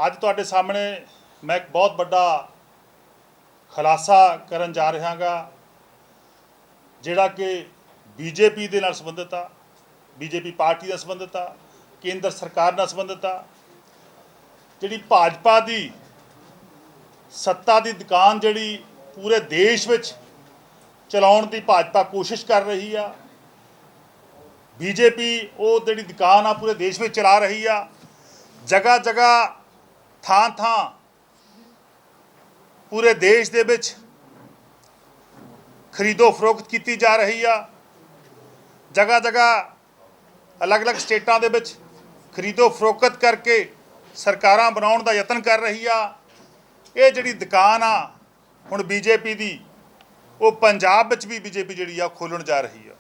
ਅੱਜ ਤੁਹਾਡੇ ਸਾਹਮਣੇ मैं एक बहुत बड़ा खुलासा करन जा रहा गा जिहड़ा कि बीजेपी दे नाल संबंधित आ, बीजेपी पार्टी नाल संबंधित आ, केंद्र सरकार नाल संबंधित आ। जिहड़ी भाजपा दी सत्ता दी दुकान जिहड़ी पूरे देश विच चलाउण दी भाजपा कोशिश कर रही आ, बीजेपी वो जिहड़ी दुकान आ पूरे देश में चला रही आ। जगह जगह थां थां पूरे देश दे विच खरीदो फरोख्त की जा रही आ। जगह जगह अलग अलग स्टेटां दे विच खरीदो फरोख्त करके सरकारां बनाउण दा यतन कर रही आ। ये जिहड़ी दुकान आ हुण बीजेपी दी वो पंजाब विच भी बीजेपी जिहड़ी आ खोलण जा रही आ,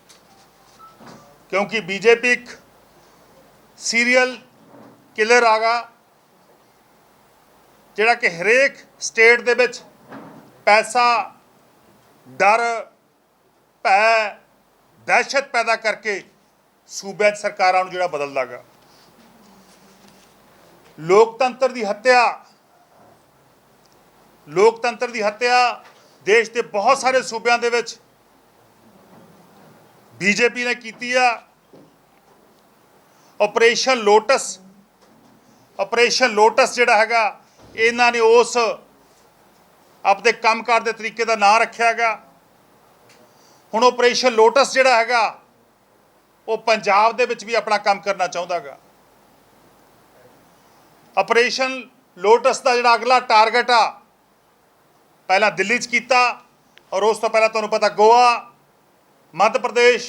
क्योंकि बीजेपी एक सीरियल किलर आगा जिहड़ा कि हरेक स्टेट दे विच पैसा डर भै दहशत पैदा करके सूबे सरकारां नूं जिहड़ा बदलदा गा। लोकतंत्र दी हत्या देश के बहुत सारे सूबों दे विच बीजेपी ने कीती आ। ऑपरेशन लोटस जिहड़ा हैगा इन्हां ने उस अपने कामकाज के तरीके का नाम रखा गा। हुण ऑपरेशन लोटस जिहड़ा हैगा वो पंजाब दे विच भी अपना काम करना चाहुंदा गा। ऑपरेशन लोटस का जिहड़ा अगला टारगेट आ पहला दिल्ली च कीता और उस तो पहला तुहानूं पता गोवा, मध्य प्रदेश,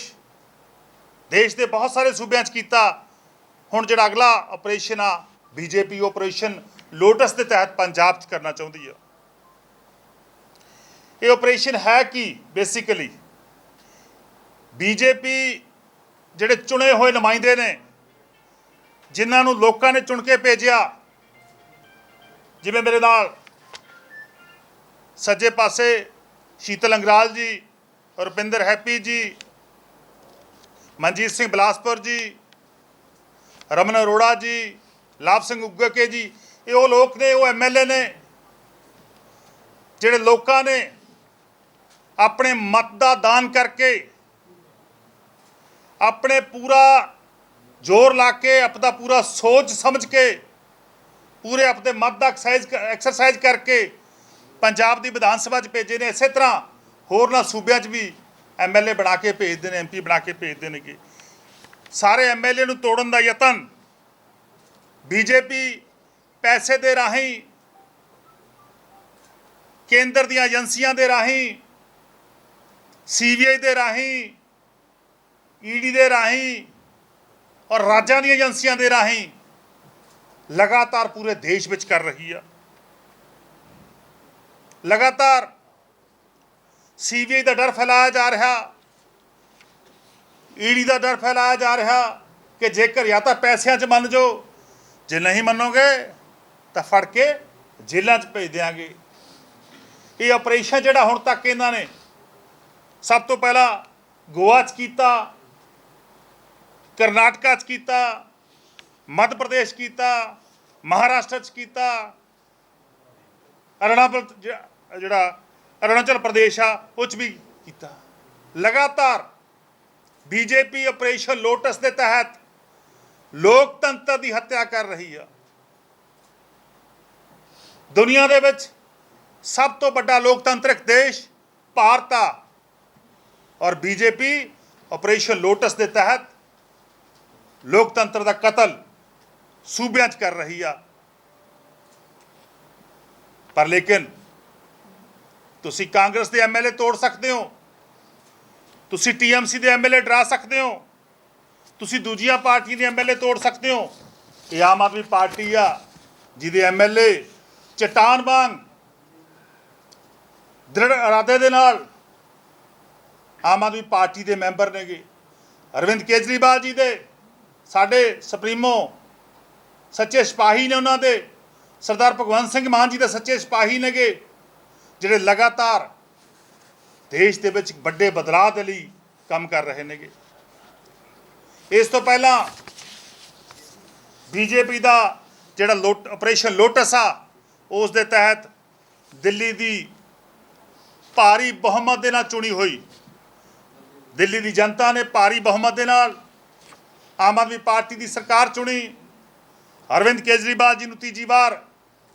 देश के बहुत सारे सूबों कीता। हुण जिहड़ा अगला ऑपरेशन आ बीजेपी ऑपरेशन लोटस के तहत पंजाब च करना चाहुंदी है। ये ऑपरेशन है कि बेसिकली बीजेपी जिहड़े चुने हुए नुमाइंदे ने जिन्हां नूं लोकां ने चुन के भेजिया, जिवें मेरे नाल सज्जे पासे शीतल अंगराल जी, रुपिंदर हैप्पी जी, मनजीत सिंह बिलासपुर जी, रमन अरोड़ा जी, लाभ सिंह उग्गके जी, ये वो लोग ने, वो MLA ने जिहड़े लोकां ने अपने मत का दान करके अपने पूरा जोर ला के अपना पूरा सोच समझ के पूरे अपने मत का एक्सरसाइज करके पंजाब की विधान सभा भेजे ने। इस तरह होरना सूबों भी MLA बना के भेजते हैं, MP बना के भेजते हैं। सारे MLA नूं तोड़न का यतन बीजेपी पैसे दे राही, केंद्र दी एजेंसियां दे राही, CBI दे राही, ED दे राही और राज्यां दी एजेंसियां दे राही लगातार पूरे देश विच कर रही है। लगातार CBI का डर फैलाया जा रहा, ED का डर फैलाया जा रहा कि जेकर या तो पैसों च मन जाओ, जे नहीं मनोगे तो फड़ के जेलों च भेज देंगे। ये ऑपरेशन जिहड़ा हुण तक इन्होंने सब तो पहला गोवा च कीता, करनाटका च कीता, मध्य प्रदेश कीता, महाराष्ट्र च कीता, अरुणाचल प्रदेश आ उस भी कीता। लगातार बीजेपी ऑपरेशन लोटस के तहत लोकतंत्र की हत्या कर रही है। दुनिया दे विच सब तो बड़ा लोकतांत्रिक देश भारत आ और बीजेपी ऑपरेशन लोटस के तहत लोकतंत्र का कतल सूबों च कर रही है। पर लेकिन तुसी कांग्रेस के MLA तोड़ सकते हो, तुसी TMC के MLA डरा सकते हो, तुसी दूजिया पार्टियां के MLA तोड़ सकते हो। ये आम आदमी पार्टी आ जिहदे MLA चट्टान वांग दृढ़ इरादे दे नाल आम आदमी पार्टी के मैंबर ने गे। अरविंद केजरीवाल जी दे साडे सुप्रीमो सच्चे सिपाही ने, उन्होंने सरदार भगवंत सिंह मान जी के सच्चे सिपाही ने गे जिहड़े लगातार देश के विच बड़े बदलाव के लिए काम कर रहे हैं। इस तो पहला बीजेपी का ਜਿਹੜਾ ਆਪਰੇਸ਼ਨ ਲੋਟਸ ਆ ਉਸ ਦੇ ਤਹਿਤ ਦਿੱਲੀ ਦੀ ਭਾਰੀ ਬਹੁਮਤ ਦੇ ਨਾਲ ਚੁਣੀ ਹੋਈ ਦਿੱਲੀ ਦੀ ਜਨਤਾ ਨੇ ਭਾਰੀ ਬਹੁਮਤ ਦੇ ਨਾਲ ਆਮ ਆਦਮੀ ਪਾਰਟੀ ਦੀ ਸਰਕਾਰ ਚੁਣੀ। ਅਰਵਿੰਦ ਕੇਜਰੀਵਾਲ ਜੀ ਨੂੰ ਤੀਜੀ ਵਾਰ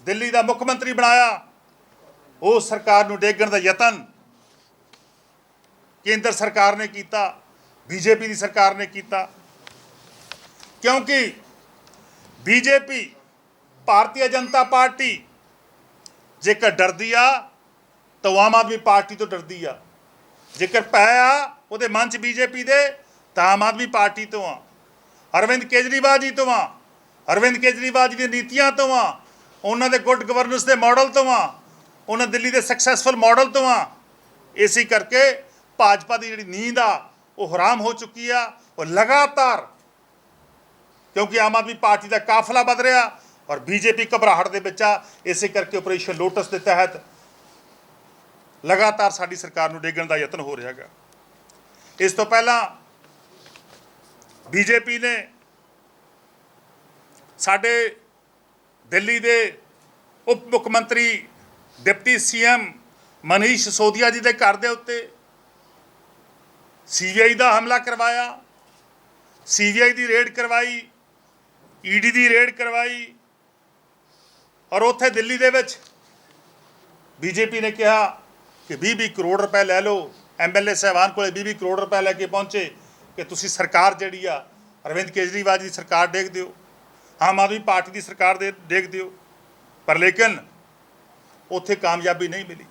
ਦਿੱਲੀ ਦਾ ਮੁੱਖ ਮੰਤਰੀ ਬਣਾਇਆ। ਉਸ ਸਰਕਾਰ ਨੂੰ ਡੇਗਣ ਦਾ ਯਤਨ ਕੇਂਦਰ ਸਰਕਾਰ ਨੇ ਕੀਤਾ, ਬੀਜੇਪੀ ਦੀ ਸਰਕਾਰ ਨੇ ਕੀਤਾ, ਕਿਉਂਕਿ ਬੀਜੇਪੀ ਭਾਰਤੀ ਜਨਤਾ ਪਾਰਟੀ ਜੇਕਰ ਡਰਦੀ ਆ ਤਾਂ ਆਮ ਆਦਮੀ ਪਾਰਟੀ ਤੋਂ ਡਰਦੀ ਆ, ਜੇਕਰ ਪੈ ਆ ਉਹਦੇ ਮਨ 'ਚ ਬੀਜੇਪੀ ਦੇ ਤਾਂ ਆਮ ਆਦਮੀ ਪਾਰਟੀ ਤੋਂ ਆ, ਅਰਵਿੰਦ ਕੇਜਰੀਵਾਲ ਜੀ ਤੋਂ ਆ, ਅਰਵਿੰਦ ਕੇਜਰੀਵਾਲ ਜੀ ਦੀਆਂ ਨੀਤੀਆਂ ਤੋਂ ਆ, ਉਹਨਾਂ ਦੇ ਗੁੱਡ ਗਵਰਨੈਂਸ ਦੇ ਮਾਡਲ ਤੋਂ ਆ, ਉਹਨਾਂ ਦਿੱਲੀ ਦੇ ਸਕਸੈਸਫੁਲ ਮਾਡਲ ਤੋਂ ਆ। ਇਸੇ ਕਰਕੇ ਭਾਜਪਾ ਦੀ ਜਿਹੜੀ ਨੀਂਦ ਆ ਉਹ ਹਰਾਮ ਹੋ ਚੁੱਕੀ ਆ। ਉਹ ਲਗਾਤਾਰ ਕਿਉਂਕਿ ਆਮ ਆਦਮੀ ਪਾਰਟੀ ਦਾ ਕਾਫਲਾ ਵੱਧ ਰਿਹਾ ਔਰ ਬੀਜੇਪੀ ਘਬਰਾਹਟ ਦੇ ਵਿੱਚ ਆ। ਇਸੇ ਕਰਕੇ ਆਪਰੇਸ਼ਨ ਲੋਟਸ ਦੇ ਤਹਿਤ ਲਗਾਤਾਰ ਸਾਡੀ ਸਰਕਾਰ ਨੂੰ ਡੇਗਣ ਦਾ ਯਤਨ ਹੋ ਰਿਹਾ ਹੈਗਾ। ਇਸ ਤੋਂ ਪਹਿਲਾਂ ਬੀਜੇਪੀ ਨੇ ਸਾਡੇ ਦਿੱਲੀ ਦੇ ਉਪ ਮੁੱਖ ਮੰਤਰੀ ਡਿਪਟੀ ਸੀਐਮ ਮਨੀਸ਼ ਸਿਸੋਦੀਆ ਜੀ ਦੇ ਘਰ ਦੇ ਉੱਤੇ ਸੀਬੀਆਈ ਦਾ ਹਮਲਾ ਕਰਵਾਇਆ, ਸੀਬੀਆਈ ਦੀ ਰੇਡ ਕਰਵਾਈ, ਈਡੀ ਦੀ ਰੇਡ ਕਰਵਾਈ ਔਰ ਉੱਥੇ ਦਿੱਲੀ ਦੇ ਵਿੱਚ ਬੀਜੇਪੀ ਨੇ ਕਿਹਾ ਕਿ 20-20 ਕਰੋੜ ਰੁਪਏ ਲੈ ਲਓ। ਐਮਐਲਏ ਸਾਹਿਬਾਨ ਕੋਲੇ 20-20 ਕਰੋੜ ਰੁਪਏ ਲੈ ਕੇ ਪਹੁੰਚੇ ਕਿ ਤੁਸੀਂ ਸਰਕਾਰ ਜਿਹੜੀ ਆ ਅਰਵਿੰਦ ਕੇਜਰੀਵਾਲ ਜੀ ਦੀ ਸਰਕਾਰ ਡੇਗ ਦਿਓ, ਆਮ ਆਦਮੀ ਪਾਰਟੀ ਦੀ ਸਰਕਾਰ ਦੇ ਡੇਗ ਦਿਓ। ਪਰ ਲੇਕਿਨ ਉੱਥੇ ਕਾਮਯਾਬੀ ਨਹੀਂ ਮਿਲੀ,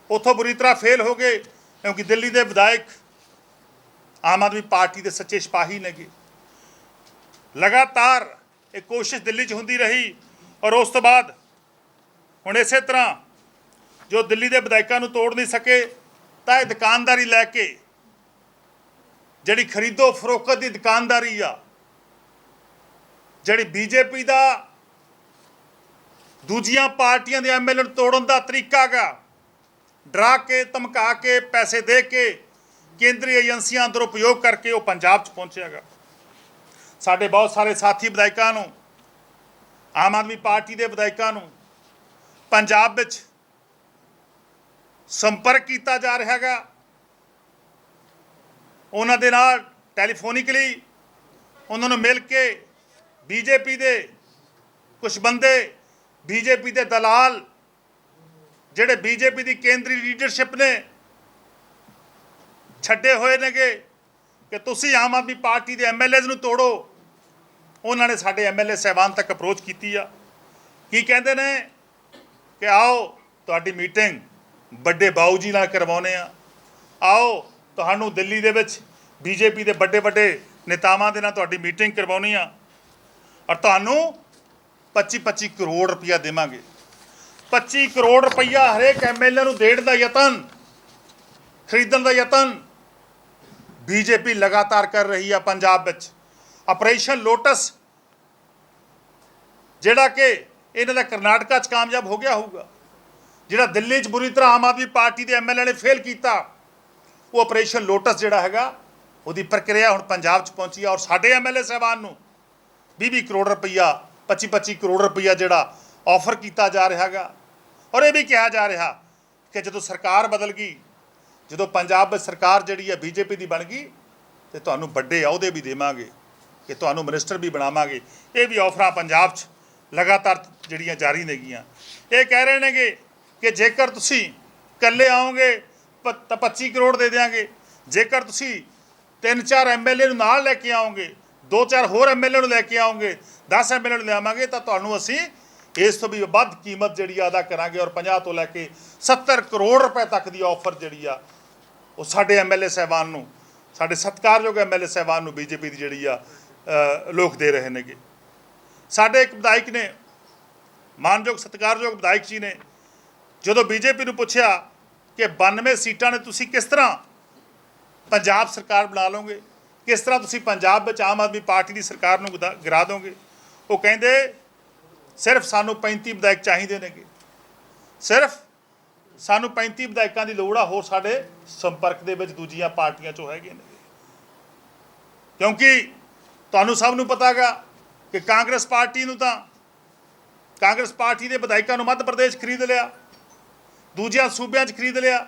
ਉੱਥੋਂ ਬੁਰੀ ਤਰ੍ਹਾਂ ਫੇਲ ਹੋ ਗਏ ਕਿਉਂਕਿ ਦਿੱਲੀ ਦੇ ਵਿਧਾਇਕ ਆਮ ਆਦਮੀ ਪਾਰਟੀ ਦੇ ਸੱਚੇ ਸਿਪਾਹੀ ਨੇਗੇ। ਲਗਾਤਾਰ ਇਹ ਕੋਸ਼ਿਸ਼ ਦਿੱਲੀ 'ਚ ਹੁੰਦੀ ਰਹੀ ਔਰ ਉਸ ਤੋਂ ਬਾਅਦ ਹੁਣ ਇਸੇ ਤਰ੍ਹਾਂ ਜੋ ਦਿੱਲੀ ਦੇ ਵਿਧਾਇਕਾਂ ਨੂੰ ਤੋੜ ਨਹੀਂ ਸਕੇ ਤਾਂ ਇਹ ਦੁਕਾਨਦਾਰੀ ਲੈ ਕੇ ਜਿਹੜੀ ਖਰੀਦੋ ਫਰੋਖਤ ਦੀ ਦੁਕਾਨਦਾਰੀ ਆ, ਜਿਹੜੀ ਬੀਜੇਪੀ ਦਾ ਦੂਜੀਆਂ ਪਾਰਟੀਆਂ ਦੇ ਐਮਐਲਏ ਨੂੰ ਤੋੜਨ ਦਾ ਤਰੀਕਾ ਗਾ, ਡਰਾ ਕੇ ਧਮਕਾ ਕੇ ਪੈਸੇ ਦੇ ਕੇ ਕੇਂਦਰੀ ਏਜੰਸੀਆਂ ਅੰਦਰ ਉਪਯੋਗ ਕਰਕੇ ਉਹ ਪੰਜਾਬ 'ਚ ਪਹੁੰਚਿਆਗਾ। ਸਾਡੇ ਬਹੁਤ ਸਾਰੇ ਸਾਥੀ ਵਿਧਾਇਕਾਂ ਨੂੰ, ਆਮ ਆਦਮੀ ਪਾਰਟੀ ਦੇ ਵਿਧਾਇਕਾਂ ਨੂੰ ਪੰਜਾਬ ਵਿੱਚ ਸੰਪਰਕ ਕੀਤਾ ਜਾ ਰਿਹਾ ਹੈਗਾ। ਉਹਨਾਂ ਦੇ ਨਾਲ ਟੈਲੀਫੋਨਿਕਲੀ ਉਹਨਾਂ ਨੂੰ ਮਿਲ ਕੇ ਬੀਜੇਪੀ ਦੇ ਕੁਝ ਬੰਦੇ, ਬੀਜੇਪੀ ਦੇ ਦਲਾਲ ਜਿਹੜੇ ਬੀਜੇਪੀ ਦੀ ਕੇਂਦਰੀ ਲੀਡਰਸ਼ਿਪ ਨੇ ਛੱਡੇ ਹੋਏ ਨੇਗੇ ਕਿ ਤੁਸੀਂ ਆਮ ਆਦਮੀ ਪਾਰਟੀ ਦੇ ਐਮਐਲਏਜ਼ ਨੂੰ ਤੋੜੋ। ਉਹਨਾਂ ਨੇ ਸਾਡੇ ਐਮਐਲਏ ਸਾਹਿਬਾਨ ਤੱਕ ਅਪਰੋਚ ਕੀਤੀ ਆ। ਕੀ ਕਹਿੰਦੇ ਨੇ ਕਿ ਆਓ ਤੁਹਾਡੀ ਮੀਟਿੰਗ ਵੱਡੇ ਬਾਊ ਜੀ ਨਾਲ ਕਰਵਾਉਂਦੇ ਆ, ਆਓ ਤੁਹਾਨੂੰ ਦਿੱਲੀ ਦੇ ਵਿੱਚ ਬੀਜੇਪੀ ਦੇ ਵੱਡੇ ਵੱਡੇ ਨੇਤਾਵਾਂ ਦੇ ਨਾਲ ਤੁਹਾਡੀ ਮੀਟਿੰਗ ਕਰਵਾਉਣੀ ਆ ਔਰ ਤੁਹਾਨੂੰ 25-25 ਕਰੋੜ ਰੁਪਇਆ ਦੇਵਾਂਗੇ। 25 ਕਰੋੜ ਰੁਪਇਆ ਹਰੇਕ ਐਮਐਲਏ ਨੂੰ ਦੇਣ ਦਾ ਯਤਨ, ਖਰੀਦਣ ਦਾ ਯਤਨ ਬੀਜੇਪੀ ਲਗਾਤਾਰ ਕਰ ਰਹੀ ਆ ਪੰਜਾਬ ਵਿੱਚ। ਆਪਰੇਸ਼ਨ ਲੋਟਸ ਜਿਹੜਾ ਕਿ ਇਹਨਾਂ ਦਾ ਕਰਨਾਟਕਾ 'ਚ ਕਾਮਯਾਬ ਹੋ ਗਿਆ ਹੋਊਗਾ, ਜਿਹੜਾ ਦਿੱਲੀ 'ਚ ਬੁਰੀ ਤਰ੍ਹਾਂ ਆਮ ਆਦਮੀ ਪਾਰਟੀ ਦੇ ਐਮਐਲਏ ਨੇ ਫੇਲ ਕੀਤਾ, ਉਹ ਆਪਰੇਸ਼ਨ ਲੋਟਸ ਜਿਹੜਾ ਹੈਗਾ ਉਹਦੀ ਪ੍ਰਕਿਰਿਆ ਹੁਣ ਪੰਜਾਬ 'ਚ ਪਹੁੰਚੀ ਆ ਔਰ ਸਾਡੇ ਐਮਐਲਏ ਸਾਹਿਬਾਨ ਨੂੰ 20-20 ਕਰੋੜ ਰੁਪਈਆ, 25-25 ਕਰੋੜ ਰੁਪਈਆ ਜਿਹੜਾ ਆਫਰ ਕੀਤਾ ਜਾ ਰਿਹਾ ਹੈਗਾ। ਔਰ ਇਹ ਵੀ ਕਿਹਾ ਜਾ ਰਿਹਾ ਕਿ ਜਦੋਂ ਸਰਕਾਰ ਬਦਲ ਗਈ, ਜਦੋਂ ਪੰਜਾਬ ਵਿੱਚ ਸਰਕਾਰ ਜਿਹੜੀ ਹੈ ਬੀਜੇਪੀ ਦੀ ਬਣ ਗਈ ਤੇ ਤੁਹਾਨੂੰ ਵੱਡੇ ਅਹੁਦੇ ਵੀ ਦੇਵਾਂਗੇ, ਕਿ ਤੁਹਾਨੂੰ ਮਿਨਿਸਟਰ ਵੀ ਬਣਾਵਾਂਗੇ। ਇਹ ਵੀ ਆਫਰਾਂ ਪੰਜਾਬ 'ਚ ਲਗਾਤਾਰ ਜਿਹੜੀਆਂ ਜਾਰੀ ਨੇਗੀਆਂ। ਇਹ ਕਹਿ ਰਹੇ ਨੇਗੇ ਕਿ ਜੇਕਰ ਤੁਸੀਂ ਇਕੱਲੇ ਆਓਗੇ ਤਾਂ 25 ਕਰੋੜ ਦੇ ਦਿਆਂਗੇ, ਜੇਕਰ ਤੁਸੀਂ 3-4 ਐਮਐਲਏ ਨੂੰ ਨਾਲ ਲੈ ਕੇ ਆਓਗੇ, 2-4 ਹੋਰ ਐਮਐਲਏ ਨੂੰ ਲੈ ਕੇ ਆਓਗੇ, 10 ਐਮਐਲਏ ਨੂੰ ਲਿਆਵਾਂਗੇ ਤਾਂ ਤੁਹਾਨੂੰ ਅਸੀਂ ਇਸ ਤੋਂ ਵੀ ਵੱਧ ਕੀਮਤ ਜਿਹੜੀ ਅਦਾ ਕਰਾਂਗੇ ਔਰ 50 ਤੋਂ ਲੈ ਕੇ 70 ਕਰੋੜ ਰੁਪਏ ਤੱਕ ਦੀ ਆਫਰ ਜਿਹੜੀ ਆ ਉਹ ਸਾਡੇ ਐਮਐਲਏ ਸਾਹਿਬਾਨ ਨੂੰ, ਸਾਡੇ ਸਤਿਕਾਰਯੋਗ ਐਮਐਲਏ ਸਾਹਿਬਾਨ ਨੂੰ ਬੀਜੇਪੀ ਦੀ ਜਿਹੜੀ ਆ ਲੋਕ ਦੇ ਰਹੇ ਨੇਗੇ। ਸਾਡੇ ਇੱਕ ਵਿਧਾਇਕ ਨੇ, ਮਾਨਯੋਗ ਸਤਿਕਾਰਯੋਗ ਵਿਧਾਇਕ ਜੀ ਨੇ, ਜਦੋਂ ਬੀਜੇਪੀ ਨੂੰ ਪੁੱਛਿਆ ਕਿ 92 ਸੀਟਾਂ ਨੇ ਤੁਸੀਂ ਕਿਸ ਤਰ੍ਹਾਂ ਪੰਜਾਬ ਸਰਕਾਰ ਬਣਾ ਲਓਗੇ, ਕਿਸ ਤਰ੍ਹਾਂ ਤੁਸੀਂ ਪੰਜਾਬ ਵਿੱਚ ਆਮ ਆਦਮੀ ਪਾਰਟੀ ਦੀ ਸਰਕਾਰ ਨੂੰ ਗਿਰਾ ਦੋਗੇ, ਉਹ ਕਹਿੰਦੇ ਸਿਰਫ ਸਾਨੂੰ 35 ਵਿਧਾਇਕ ਚਾਹੀਦੇ ਨੇਗੇ, ਸਿਰਫ ਸਾਨੂੰ 35 ਵਿਧਾਇਕਾਂ ਦੀ ਲੋੜ ਆ, ਹੋਰ ਸਾਡੇ ਸੰਪਰਕ ਦੇ ਵਿੱਚ ਦੂਜੀਆਂ ਪਾਰਟੀਆਂ 'ਚੋਂ ਹੈਗੇ ਨੇ। ਕਿਉਂਕਿ ਤੁਹਾਨੂੰ ਸਭ ਨੂੰ ਪਤਾ ਗਾ कि कांग्रेस पार्टी नूं तां कांग्रेस पार्टी के विधायकों नूं मध्य प्रदेश खरीद लिया, दूजिया सूबियां च खरीद लिया।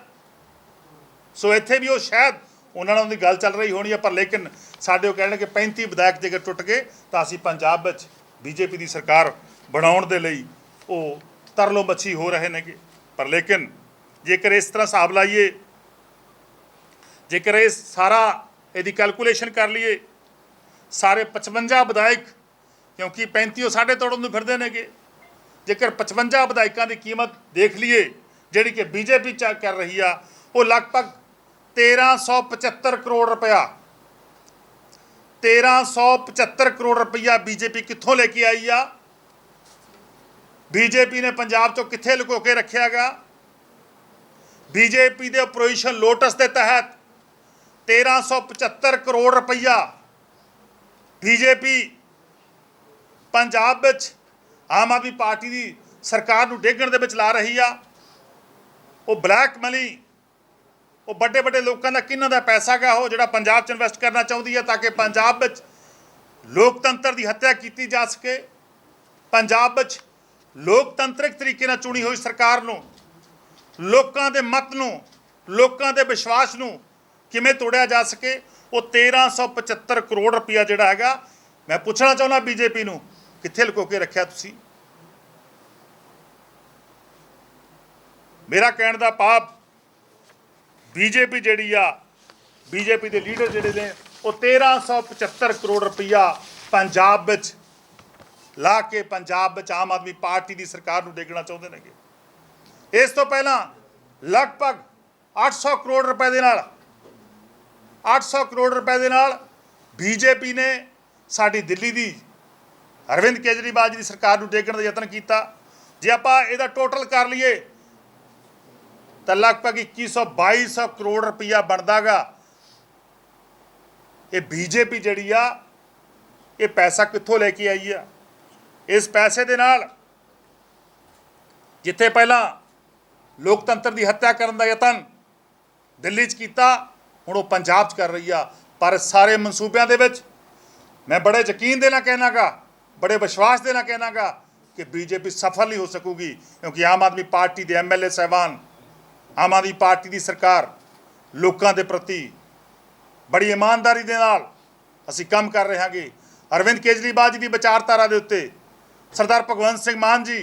सो इत्थे भी वो शायद उन्होंने उनकी गल चल रही होनी है, पर लेकिन साडे वो कहने कि 35 विधायक जेकर टुट गए तो असीं पंजाब विच बीजेपी की सरकार बनाउण दे लई वो तरलो मच्छी हो रहे नेगे। पर लेकिन जेकर इस तरह हिसाब लाइए, जेकर ये सारा यदि कैलकुलेशन कर लीए, सारे 55 विधायक, क्योंकि 35 साढ़े तोड़न नूं फिरदे नेगे, जेकर 55 विधायकों की कीमत देख लीए जिहड़ी कि बीजेपी कर रही आ, वो लगभग 1375 करोड़ रुपया 1375 करोड़ रुपया बीजेपी कित्थों लेके आई आ। बीजेपी ने पंजाब चों कित्थे लुको के रखिया गा। बीजेपी के ऑपरेशन लोटस के तहत 1375 करोड़ रुपया बीजेपी पंजाब विच आम आदमी पार्टी की सरकार नूं डेगण दे विच ला रही आ। वो ब्लैक मनी, वो बड़े बड़े लोगों का किन्हां दा पैसा गा हो जिहड़ा पंजाब च इन्वेस्ट करना चाहुंदी है ताकि पंजाब विच लोकतंत्र की हत्या की जा सके। पंजाब विच लोकतंत्रिक तरीके नाल चुनी हुई सरकार नूं, लोकां दे मत नूं, लोकां दे विश्वास नूं किवें तोड़िया जा सके। वो 1375 करोड़ रुपया जिहड़ा हैगा, मैं पुछना चाहुंदा बीजेपी नूं कित्थे लुको के रखिया तुसीं। मेरा कहण दा भाव बीजेपी जिहड़ी आ, बीजेपी के लीडर जिहड़े ने वो 1375 करोड़ रुपया पंजाब विच ला के पंजाब विच आम आदमी पार्टी की सरकार नूं डेगना चाहुंदे नेगे। इस तो पहला लगभग 800 करोड़ रुपए दे नाल 800 करोड़ रुपए दे नाल बीजेपी ने साडी दिल्ली की अरविंद केजरीवाल जी की सरकार नूं डेगण का यतन किया। जे आपां इहदा टोटल कर लीए तो लगभग 2100-2200 करोड़ रुपया बनता गा। ये बीजेपी जिहड़ी आ, ये पैसा कित्थों लेके आई आ। इस पैसे दे नाल जिथे पहला लोकतंत्र की हत्या करने का यतन दिल्ली च कीता, हुण वो पंजाब च कर रही आ। पर सारे मनसूबियां दे विच मैं बड़े यकीन देना कहना गा, बड़े विश्वास देना कहना गा कि बीजेपी सफल नहीं हो सकूगी, क्योंकि आम आदमी पार्टी के MLA साहबान, आम आदमी पार्टी की सरकार लोगों के प्रति बड़ी ईमानदारी दे नाल असीं काम कर रहे हैं। अरविंद केजरीवाल जी की विचारधारा के उत्ते, सरदार भगवंत सिंह मान जी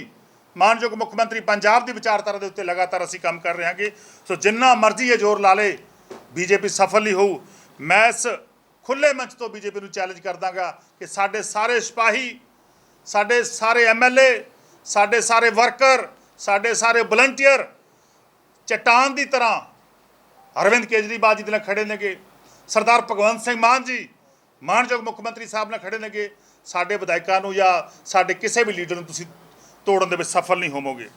मानयोग मुख्यमंत्री पंजाब की विचारधारा के उत्ते लगातार असीं काम कर रहे हैं। सो जिन्ना मर्जी ये जोर ला ले, बीजेपी सफल नहीं होऊ। मैं इस खुले मंच तो बीजेपी को चैलेंज कर दांगा कि साडे सारे सिपाही, साडे सारे MLA, साडे सारे वर्कर, साडे सारे वलंटियर चट्टान की तरह अरविंद केजरीवाल जी दे नाल खड़े नेगे, सरदार भगवंत सिंह मान जी मानयोग मुख्यमंत्री साहब नाल खड़े नेगे। साडे विधायकों नूं या साडे किसी भी लीडर नूं तुसीं तोड़न दे विच सफल नहीं होवोगे।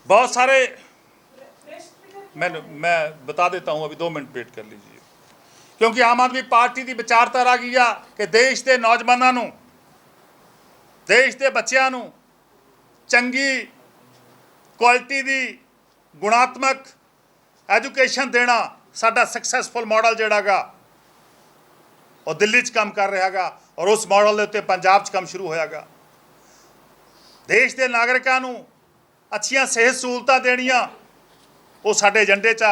बहुत सारे मैं बता देता हूँ, अभी 2 मिनट वेट कर लीजिए, क्योंकि आम आदमी पार्टी की विचारधारा आ गई आ कि देश के नौजवानों नूं, देश के बच्चों नूं चंगी क्वालिटी की गुणात्मक एजुकेशन देना साडा सक्सैसफुल मॉडल जिहड़ा गा वो दिल्ली च काम कर रहा गा, और उस मॉडल के उत्ते पंजाब च काम शुरू होया गा। देश के नागरिकों नूं अच्छियां सेहत सहूलतां देनियां वो साडे एजेंडे च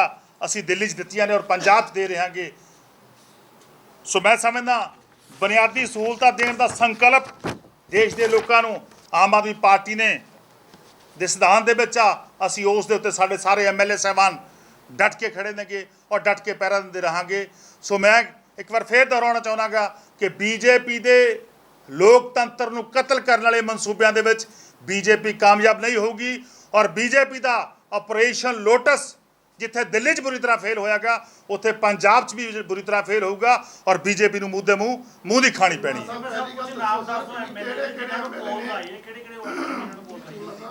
असीं दिल्ली च दित्तियां ने और पंजाब च दे रहे हैं। सो मैं समझदा बुनियादी सहूलतां देण दा संकल्प देश के लोगों नूं आम आदमी पार्टी ने दे सिद्धांत दे विच आ। असीं उस दे उत्ते साडे सारे MLA साहबान डट के खड़े नेगे और डट के पैरा दिंदे रहांगे। सो मैं एक बार फिर दोहराउणा चाहुंदा गा कि बीजेपी दे लोकतंत्र नूं कतल करने वाले मनसूबियां दे विच बीजेपी कामयाब नहीं होगी, और बीजेपी दा ऑपरेशन लोटस जिथे दिल्ली च बुरी तरह फेल होयागा, उत्थे पंजाब च भी बुरी तरह फेल होगा, और बीजेपी नूं मूंह दे मूंह दी खानी पैनी।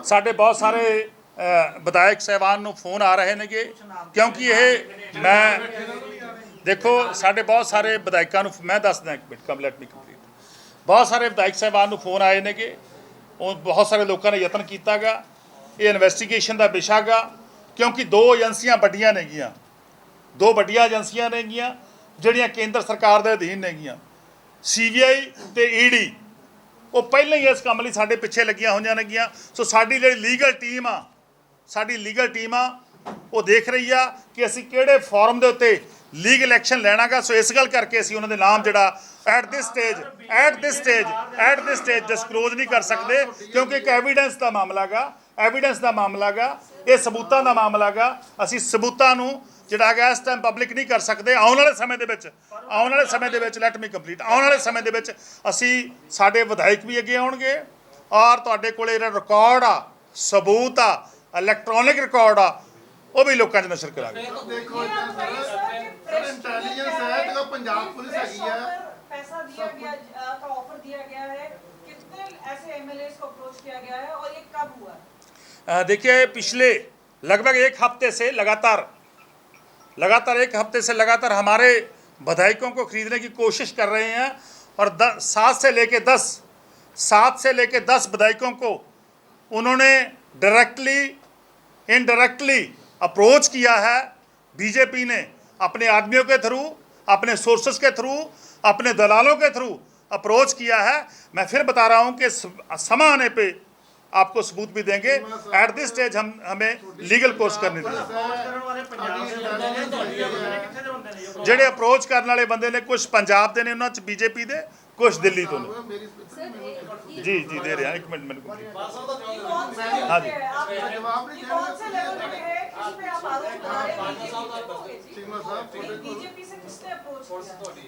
साडे बहुत सारे विधायक साहबान नूं फोन आ रहे नेगे, क्योंकि ये मैं देखो साडे बहुत सारे विधायकों नूं मैं दसदा, एक मिनट कम लेट मी कंप्लीट। बहुत सारे विधायक साहबान नूं फोन आए नेगे, और बहुत सारे लोगों ने यतन किया गा। ये इन्वेस्टिगेशन का विशा गा, क्योंकि 2 एजेंसियां वड्डियां नेगियां, 2 वड्डियां एजेंसियां नेगियां जिहड़ियां केंद्र सरकार के अधीन नेगियां। CBI ਤੇ ED ਉਹ ਪਹਿਲਾਂ ਹੀ ਇਸ ਕੰਮ ਲਈ ਸਾਡੇ ਪਿੱਛੇ ਲੱਗੀਆਂ ਹੋਈਆਂ ਨੇਗੀਆਂ। ਸੋ ਸਾਡੀ ਜਿਹੜੀ ਲੀਗਲ ਟੀਮ ਆ ਉਹ ਦੇਖ ਰਹੀ ਆ ਕਿ ਅਸੀਂ ਕਿਹੜੇ ਫੋਰਮ ਦੇ ਉੱਤੇ ਲੀਗਲ ਐਕਸ਼ਨ ਲੈਣਾਗਾ। ਸੋ ਇਸ ਗੱਲ ਕਰਕੇ ਅਸੀਂ ਉਹਨਾਂ ਦੇ ਨਾਮ ਜਿਹੜਾ ਐਟ ਦਿਸ ਸਟੇਜ ਡਿਸਕਲੋਜ਼ ਨਹੀਂ ਕਰ ਸਕਦੇ, ਕਿਉਂਕਿ ਇੱਕ ਐਵੀਡੈਂਸ ਦਾ ਮਾਮਲਾ ਗਾ, ਇਹ ਸਬੂਤਾਂ ਦਾ ਮਾਮਲਾ ਗਾ। ਅਸੀਂ ਸਬੂਤਾਂ ਨੂੰ ਜਿਹੜਾ ਹੈਗਾ ਇਸ ਟਾਈਮ ਪਬਲਿਕ ਨਹੀਂ ਕਰ ਸਕਦੇ। ਆਉਣ ਵਾਲੇ ਸਮੇਂ ਦੇ ਵਿੱਚ ਲੈਟ ਮੀ ਕੰਪਲੀਟ, ਆਉਣ ਵਾਲੇ ਸਮੇਂ ਦੇ ਵਿੱਚ ਅਸੀਂ ਸਾਡੇ ਵਿਧਾਇਕ ਵੀ ਅੱਗੇ ਆਉਣਗੇ ਔਰ ਤੁਹਾਡੇ ਕੋਲੇ ਜਿਹੜਾ ਰਿਕਾਰਡ ਆ, ਸਬੂਤ ਆ, ਇਲੈਕਟ੍ਰੋਨਿਕ ਰਿਕਾਰਡ ਆ, ਉਹ ਵੀ ਲੋਕਾਂ 'ਚ ਨਸ਼ਰ ਕਰਾਂਗੇ। ਦੇਖੋ इंटेलिजेंस है जो पंजाब पुलिस हैगी है, पैसा दिया गया का ऑफर दिया गया है, कितने ऐसे एमएलएस को अप्रोच किया गया है और ये कब हुआ? देखिए पिछले लगभग एक हफ्ते से लगातार हमारे विधायकों को खरीदने की कोशिश कर रहे हैं और 7 से लेके 10 विधायकों को उन्होंने डायरेक्टली इनडायरेक्टली अप्रोच किया है। बीजेपी ने अपने आदमियों के थ्रू, अपने सोर्सेस के थ्रू, अपने दलालों के थ्रू अप्रोच किया है। मैं फिर बता रहा हूं कि समय आने पे आपको सबूत भी देंगे। एट दिस स्टेज हमें लीगल कोर्स करने दें। ਜਿਹੜੇ ਅਪਰੋਚ ਕਰਨ ਵਾਲੇ ਬੰਦੇ ਨੇ ਕੁਝ ਪੰਜਾਬ ਦੇ ਨੇ, ਉਹਨਾਂ 'ਚ बीजेपी ਦੇ, ਕੁਝ ਦਿੱਲੀ ਤੋਂ ਨੇ। जी दे रहे हैं, एक मिनट मैंने हाँ जी।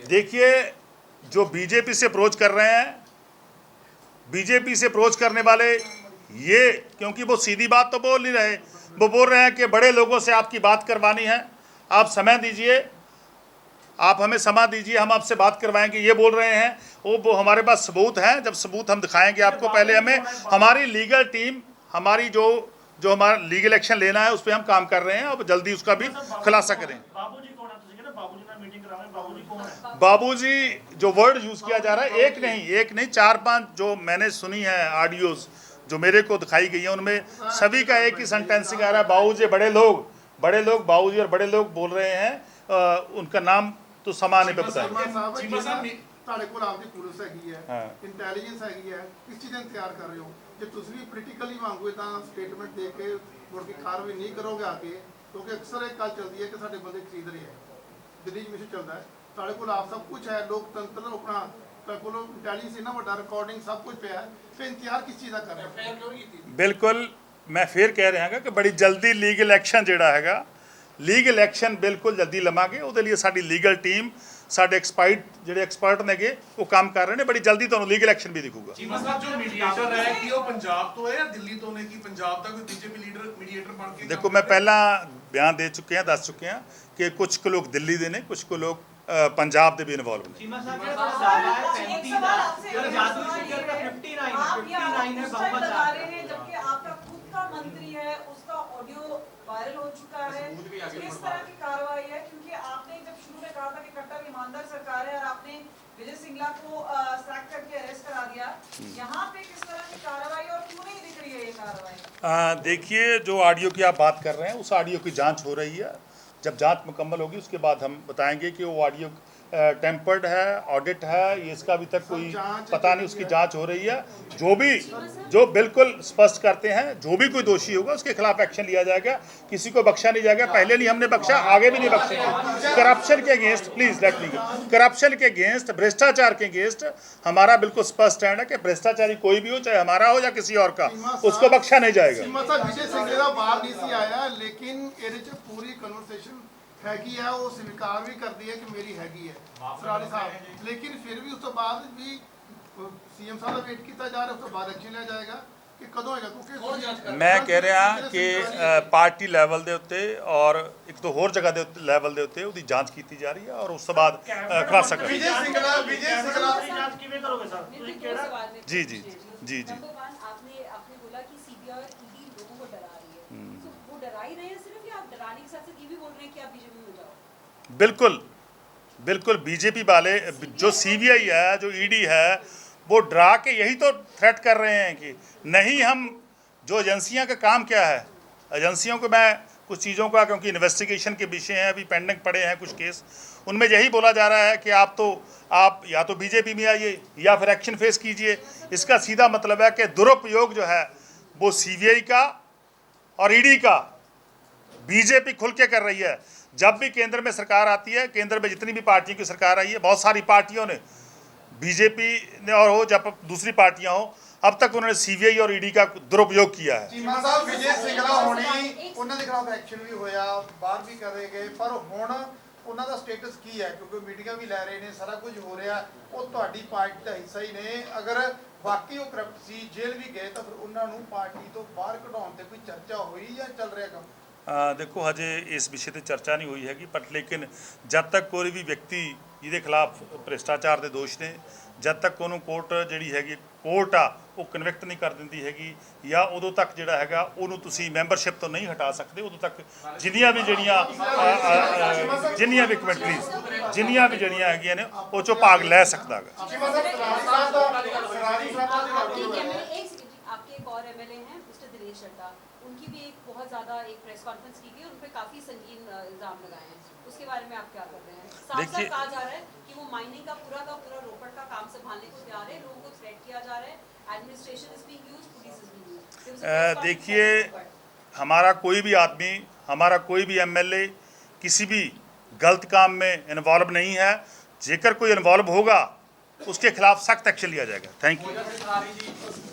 देखिए जो बीजेपी से अप्रोच कर रहे हैं, बीजेपी से अप्रोच करने वाले ये, क्योंकि वो सीधी बात तो बोल नहीं रहे, वो बोल रहे हैं कि बड़े लोगों से आपकी बात करवानी है, आप समय दीजिए, आप हमें समय दीजिए, हम आपसे बात करवाएंगे, ये बोल रहे हैं। वो हमारे पास सबूत हैं, जब सबूत हम दिखाएंगे आपको। पहले हमें हमारी लीगल टीम, हमारी जो हमारा लीगल एक्शन लेना है उस पर हम काम कर रहे हैं और जल्दी उसका भी खुलासा करें। बाबूजी जो वर्ड यूज़ किया जा रहा है, एक नहीं 4-5 जो मैंने सुनी है ऑडियोज़ जो मेरे को दिखाई गई है, उनमें सभी का एक ही सेंटेंसिंग आ रहा है, बाबूजी बड़े लोग बाबूजी और बड़े लोग बोल रहे हैं। उनका नाम तो समाने पे बताइए। ਤੁਹਾਡੇ ਕੋਲ ਆਪਦੀ ਪੁਲਿਸ ਹੈਗੀ ਹੈ, ਇੰਟੈਲੀਜੈਂਸ ਹੈਗੀ ਹੈ, ਕਿਸ ਚੀਜ਼ ਦਾ ਇੰਤਜ਼ਾਰ ਕਰ ਰਹੇ ਹੋ? ਜੇ ਤੁਸੀਂ ਵੀ ਪੋਲੀਟੀਕਲੀ ਮੰਗੋਗੇ ਤਾਂ ਸਟੇਟਮੈਂਟ ਦੇ ਕੇ ਮੁੜ ਕੇ ਕਾਰਵਾਈ ਨਹੀਂ ਕਰੋਗੇ ਆ ਕੇ, ਕਿਉਂਕਿ ਅਕਸਰ ਇਹ ਗੱਲ ਚੱਲਦੀ ਹੈ ਕਿ ਸਾਡੇ ਬੰਦੇ ਖਰੀਦ ਰਹੇ ਹੈ, ਦਿੱਲੀ 'ਚ ਮਿਸ਼ਨ ਚੱਲਦਾ ਹੈ। ਤੁਹਾਡੇ ਕੋਲ ਆਪ ਸਭ ਕੁਝ ਹੈ, ਲੋਕਤੰਤਰ ਆਪਣਾ, ਤੁਹਾਡੇ ਕੋਲ ਇੰਟੈਲੀਜੈਂਸ ਇੰਨਾ ਵੱਡਾ ਰਿਕਾਰਡਿੰਗ ਸਭ ਕੁਝ ਪਿਆ ਹੈ, ਫਿਰ ਇੰਤਜ਼ਾਰ ਕਿਸ ਚੀਜ਼ ਦਾ ਕਰ ਰਹੇ ਹੋ? ਬਿਲਕੁਲ मैं फिर कह रहा हाँ कि बड़ी जल्दी लीगल एक्शन जोड़ा है, लीगल एक्शन बिल्कुल जल्दी लवांगे। वो लिए साडी लीगल टीम, साडे एक्सपर्ट ने वो काम कर रहे हैं, बड़ी जल्दी तुहानूं लीगल एक्शन भी दिखूगा। चीमा साहब जो मीडिएटर है कि वो पंजाब तो है या दिल्ली तो ने, कि पंजाब का कोई बीजेपी लीडर मीडिएटर बन के? देखो मैं पहला बयान दे चुके हैं, दस चुके हैं कि कुछ को लोग दिल्ली दे ने, कुछ को लोग पंजाब दे भी इन्वॉल्व ने। मंत्री है उसका ऑडियो वायरल हो चुका है, किस तरह की कार्रवाई है? क्योंकि आपने जब शुरू में कहा था कि कट्टर ईमानदार सरकार है और आपने विजय सिंगला को सैक करके अरेस्ट करा दिया, यहाँ पे किस तरह की कार्रवाई और क्यों नहीं दिख रही है ये कार्रवाई? देखिए जो ऑडियो की आप बात कर रहे हैं, उस ऑडियो की जांच हो रही है। जब जांच मुकम्मल होगी उसके बाद हम बताएंगे कि वो ऑडियो टेम्पर्ड है, ऑडिट है, ये इसका अभी तक कोई पता नहीं, उसकी जांच हो रही है। जो बिल्कुल स्पष्ट करते हैं, जो भी कोई दोषी होगा उसके खिलाफ एक्शन लिया जाएगा, किसी को बख्शा नहीं जाएगा। पहले नहीं हमने बख्शा, आगे भी नहीं बख्शेंगे। करप्शन के against, please let me, corruption के अगेंस्ट, भ्रष्टाचार के अगेंस्ट हमारा बिल्कुल स्पष्ट स्टैंड है कि भ्रष्टाचारी कोई भी हो, चाहे हमारा हो या किसी और का, उसको बख्शा नहीं जाएगा। विजय सिंगला बाहर नहीं सी आया, लेकिन पूरी कन्वर्सेशन हैगी है, वो स्वीकार भी करती है कि मेरी हैगी है सराली साहब, लेकिन फिर भी उस तो बाद भी सीएम साहब का वेट किया जा रहा है, उस तो बाद एक्शन लिया जाएगा कि कदों होएगा? क्योंकि मैं कह रहा कि पार्टी लैवल के उत्ते और एक तो होर जगह के लैवल के उत्ते उसकी जांच की जा रही है और उस बाद खुलासा करेंगे। विजय सिंगला जी जी जी जी आपने बोला कि सीबीआई और ईडी लोगों को डरा रही है, तो वो डरा ही रहे हैं सिर्फ, या आप डराने के साथ साथ ये भी बोल रहे हैं कि आप बीजेपी में हो जाओ? बिल्कुल बीजेपी वाले, जो सीबीआई है, जो ईडी है, वो डरा के यही तो थ्रेट कर रहे हैं कि नहीं, हम जो एजेंसियां का काम क्या है, एजेंसियों को मैं कुछ चीज़ों का, क्योंकि इन्वेस्टिगेशन के विषय हैं, अभी पेंडिंग पड़े हैं कुछ केस, उनमें यही बोला जा रहा है कि आप या तो बीजेपी में आइए या फिर एक्शन फेस कीजिए। इसका सीधा मतलब है कि दुरुपयोग जो है वो सीबीआई का और ईडी का बीजेपी खुल के कर रही है। जब भी केंद्र में सरकार आती है, केंद्र में जितनी भी पार्टियों की सरकार आई है, बहुत सारी पार्टियों ने, बीजेपी ने और हो जब दूसरी पार्टियां हो, अब तक उन्होंने सीबीआई और ईडी का दुरुपयोग किया है। ਚੀਮਾ ਸਾਹਿਬ ਵਿਜੇ ਸਿੰਗਲਾ ਹੋਣੀ ਉਹਨਾਂ ਦੇ ਖਿਲਾਫ ਐਕਸ਼ਨ ਵੀ ਹੋਇਆ, ਬਾਹਰ ਵੀ ਕਰੇ ਗਏ, ਪਰ ਹੁਣ ਉਹਨਾਂ ਦਾ ਸਟੇਟਸ ਕੀ ਹੈ? ਕਿਉਂਕਿ ਮੀਡੀਆ ਵੀ ਲੈ ਰਹੇ ਨੇ, ਸਾਰਾ ਕੁਝ ਹੋ ਰਿਹਾ, ਉਹ ਤੁਹਾਡੀ ਪਾਰਟੀ ਦਾ ਹਿੱਸਾ ਹੀ ਨੇ। ਅਗਰ ਵਾਕਈ ਉਹ ਕਰਪਟ ਸੀ, ਜੇਲ੍ਹ ਵੀ ਗਏ, ਤਾਂ ਫਿਰ ਉਹਨਾਂ ਨੂੰ ਪਾਰਟੀ ਤੋਂ ਬਾਹਰ ਕਢਾਉਣ ਤੇ ਕੋਈ ਚਰਚਾ ਹੋਈ ਜਾਂ ਚੱਲ ਰਿਹਾ ਕੰਮ? देखो हजे इस विषय पर चर्चा नहीं हुई हैगी, बट लेकिन जब तक कोई भी व्यक्ति जिहदे खिलाफ भ्रिष्टाचार के दोष ने, जब तक ਉਹਨੂੰ कोर्ट ਜਿਹੜੀ ਹੈਗੀ कोर्ट आ वो कन्विक्ट नहीं कर ਦਿੰਦੀ ਹੈਗੀ ਜਾਂ ਉਦੋਂ ਤੱਕ ਜਿਹੜਾ ਹੈਗਾ ਉਹਨੂੰ ਤੁਸੀਂ ਮੈਂਬਰਸ਼ਿਪ ਤੋਂ ਨਹੀਂ ਹਟਾ ਸਕਦੇ, ਉਦੋਂ ਤੱਕ ਜਿੰਨੀਆਂ ਵੀ ਇੱਕ ਮਿੰਟ ਪਲੀਜ਼, ਜਿੰਨੀਆਂ ਵੀ ਜਿਹੜੀਆਂ ਹੈਗੀਆਂ ਨੇ ਉਹ 'ਚੋਂ ਭਾਗ ਲੈ ਸਕਦਾ ਹੈਗਾ। ਚੀਮਾ ਸਾਹਿਬ ਸਰਾਰੀ ਸਾਹਿਬ ਦਾ आपके एक और एमएलए हैं मिस्टर दिनेश चड्ढा, उनकी भी एक बहुत ज़्यादा एक प्रेस कॉन्फ्रेंस की गई, उन पर काफ़ी संगीन इल्ज़ाम लगाए हैं, उसके बारे में आप क्या कर रहे हैं? साफ साफ कहा जा रहा है कि वो माइनिंग का पूरा रोपड़ का काम संभालने को तैयार है, लोगों को थ्रेट किया जा रहा है, administration is being used, police is being used. देखिए, हमारा कोई भी आदमी, हमारा कोई भी एमएलए किसी भी गलत काम में इन्वॉल्व नहीं है। जेकर कोई इन्वॉल्व होगा उसके खिलाफ सख्त एक्शन लिया जाएगा। Thank you.